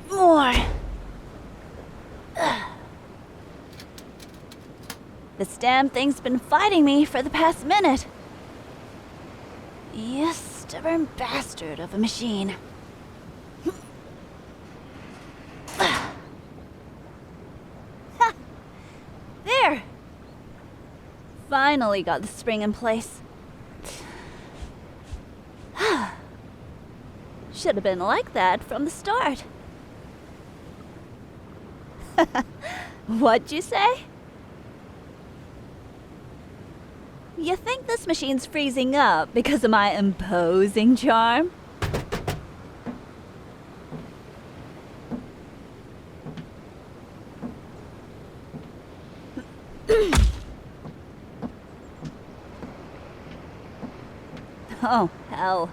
bit more. This damn thing's been fighting me for the past minute. You stubborn bastard of a machine. There! Finally got the spring in place. Should have been like that from the start. What'd you say? You think this machine's freezing up because of my imposing charm? Oh, hell.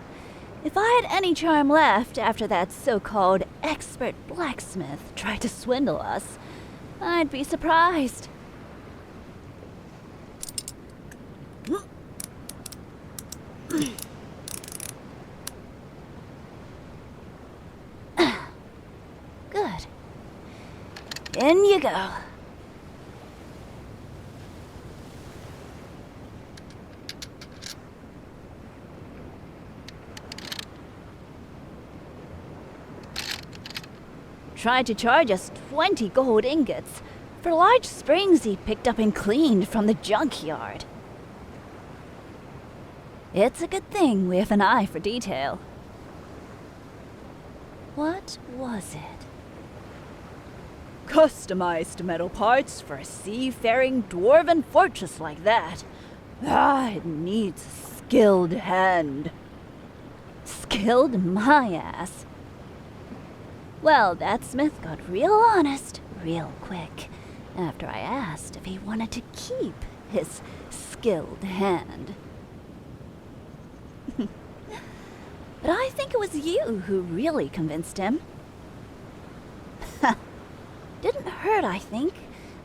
If I had any charm left after that so-called expert blacksmith tried to swindle us, I'd be surprised. Good. In you go. Tried to charge us 20 gold ingots for large springs he picked up and cleaned from the junkyard. It's a good thing we have an eye for detail. What was it? Customized metal parts for a seafaring dwarven fortress like that. It needs a skilled hand. Skilled my ass. Well, that smith got real honest real quick after I asked if he wanted to keep his skilled hand. But I think it was you who really convinced him. Didn't hurt, I think,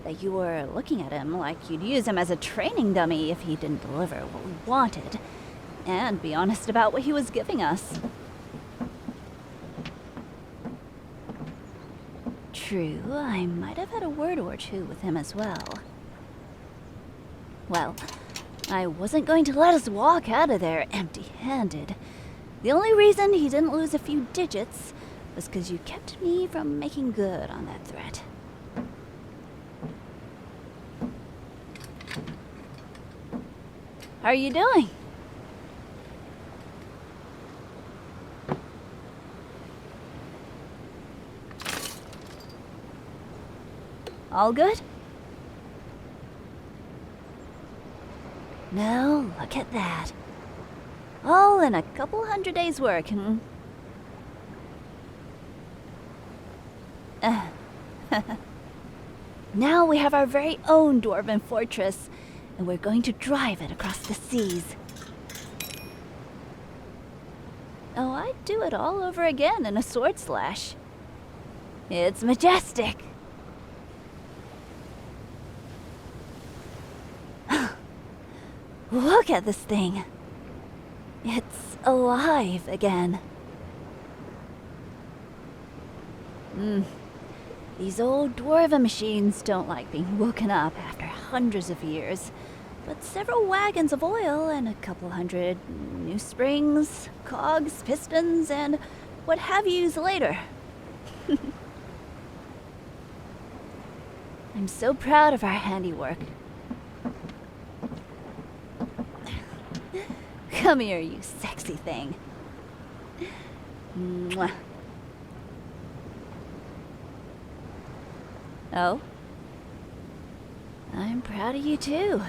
that you were looking at him like you'd use him as a training dummy if he didn't deliver what we wanted, and be honest about what he was giving us. True, I might have had a word or two with him as well. Well, I wasn't going to let us walk out of there empty-handed. The only reason he didn't lose a few digits was because you kept me from making good on that threat. How are you doing? All good? No, look at that. All in a couple hundred days' work, Now we have our very own Dwarven fortress, and we're going to drive it across the seas. Oh, I'd do it all over again in a sword slash. It's majestic. Look at this thing. It's alive again. These old Dwarven machines don't like being woken up after hundreds of years, but several wagons of oil and a couple hundred new springs, cogs, pistons, and what have yous later. I'm so proud of our handiwork. Come here, you sexy thing. Mwah. Oh? I'm proud of you too.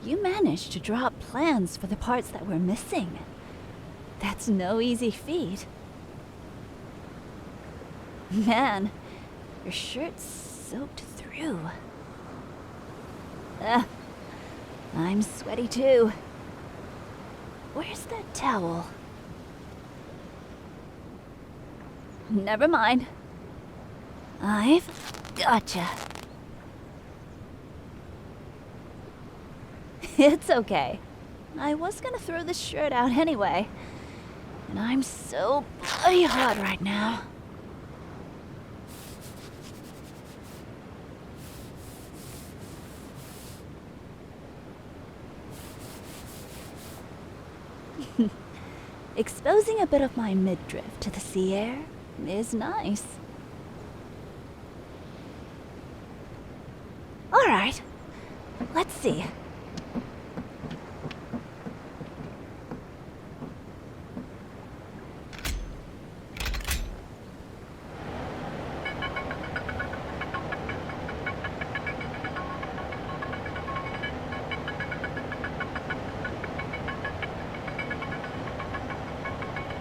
You managed to draw up plans for the parts that were missing. That's no easy feat. Man, your shirt's soaked through. I'm sweaty too. Where's that towel? Never mind. I've gotcha. It's okay. I was gonna throw this shirt out anyway. And I'm so bloody hot right now. Exposing a bit of my midriff to the sea air is nice. All right, let's see.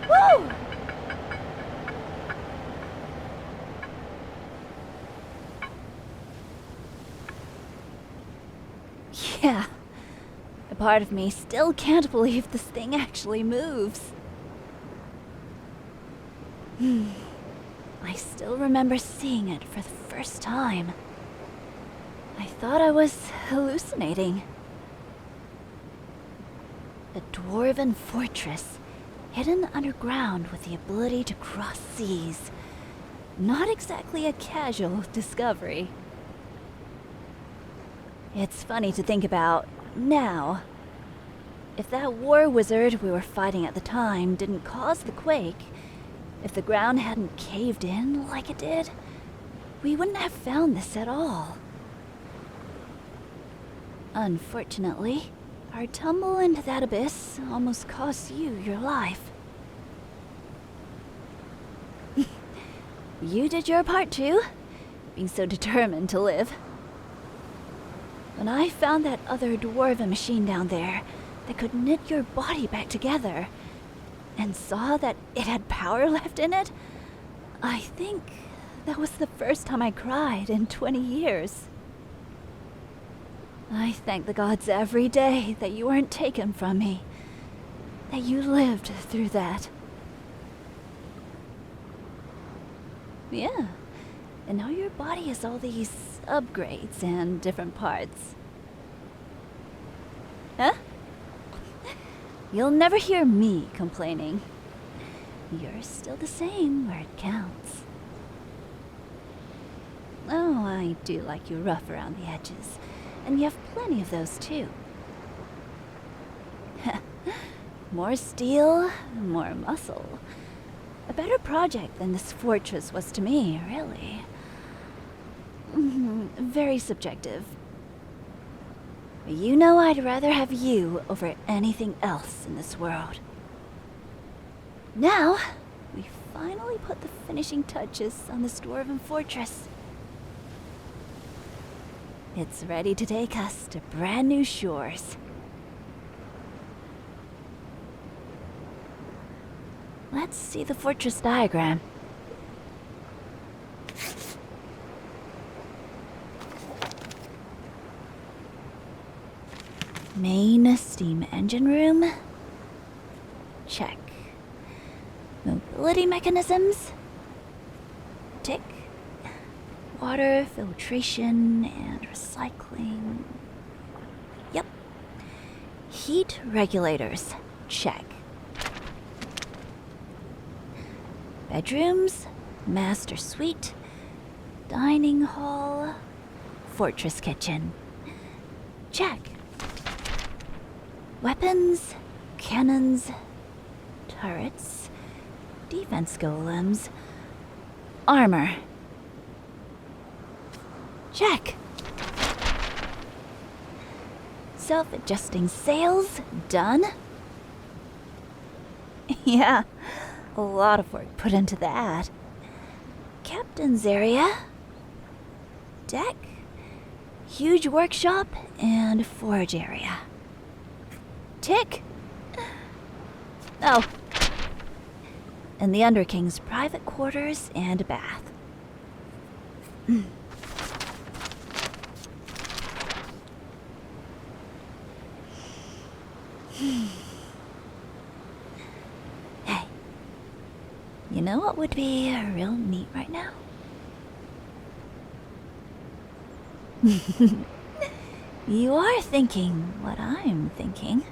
Woo! Yeah, a part of me still can't believe this thing actually moves. I still remember seeing it for the first time. I thought I was hallucinating. A dwarven fortress, hidden underground with the ability to cross seas. Not exactly a casual discovery. It's funny to think about now. If that war wizard we were fighting at the time didn't cause the quake, if the ground hadn't caved in like it did, we wouldn't have found this at all. Unfortunately, our tumble into that abyss almost cost you your life. You did your part too, being so determined to live. When I found that other dwarven machine down there that could knit your body back together, and saw that it had power left in it, I think that was the first time I cried in 20 years. I thank the gods every day that you weren't taken from me, that you lived through that. Yeah, and now your body has all these upgrades and different parts. Huh? You'll never hear me complaining. You're still the same where it counts. Oh, I do like you rough around the edges, and you have plenty of those too. More steel, more muscle. A better project than this fortress was to me, really. Very subjective. You know I'd rather have you over anything else in this world. Now, we finally put the finishing touches on this dwarven fortress. It's ready to take us to brand new shores. Let's see the fortress diagram. Main steam engine room. Check. Mobility mechanisms. Tick. Water filtration and recycling. Yep. Heat regulators. Check. Bedrooms. Master suite. Dining hall. Fortress kitchen. Check. Weapons, cannons, turrets, defense golems, armor. Check. Self-adjusting sails, done. Yeah, a lot of work put into that. Captain's area, deck, huge workshop, and forge area. Tick. Oh. And the Underking's private quarters and bath. Hey, you know what would be real neat right now? You are thinking what I'm thinking.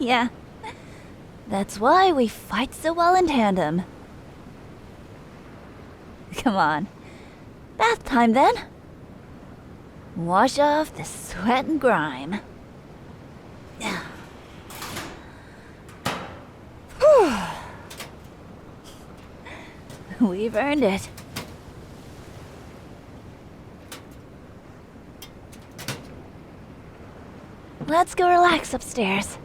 Yeah, that's why we fight so well in tandem. Come on, bath time then. Wash off the sweat and grime. We've earned it. Let's go relax upstairs.